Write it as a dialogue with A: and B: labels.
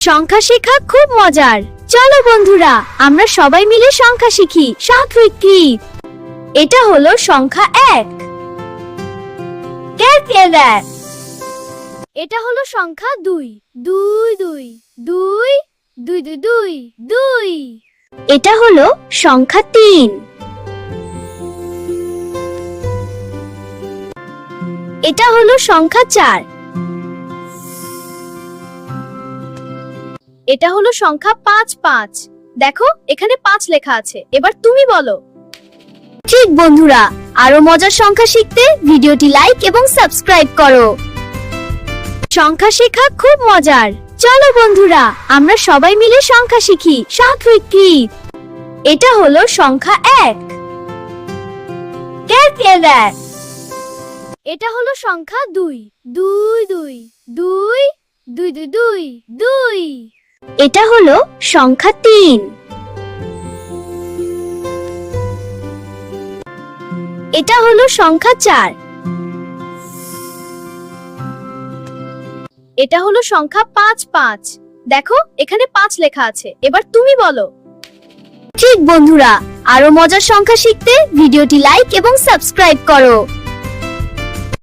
A: সংখ্যা শেখা খুব মজার। চলো বন্ধুরা, আমরা সবাই মিলে সংখ্যা শিখি। সাত্বিকী। এটা হলো সংখ্যা 1। ক্যালকুলেটর। এটা হলো সংখ্যা 2। 2 2 2 2 2 2 2। এটা হলো সংখ্যা 3। এটা হলো সংখ্যা 4। এটা হলো সংখ্যা 5 5। দেখো এখানে 5 লেখা আছে। এবার তুমি বলো। ঠিক বন্ধুরা, আরো মজার সংখ্যা শিখতে ভিডিওটি লাইক এবং সাবস্ক্রাইব করো। সংখ্যা শেখা খুব মজার। চলো বন্ধুরা, আমরা সবাই মিলে সংখ্যা শিখি। সাত্বিকী। এটা হলো সংখ্যা 1। ক্যালকুলেটর। এটা হলো সংখ্যা 2। 2 2 2 2 2 2 2। এটা হলো সংখ্যা 3। এটা হলো সংখ্যা 4। এটা হলো সংখ্যা 5 5। দেখো এখানে 5 লেখা আছে। এবার তুমি বলো। ঠিক বন্ধুরা, আরো মজার সংখ্যা শিখতে ভিডিওটি লাইক এবং সাবস্ক্রাইব করো।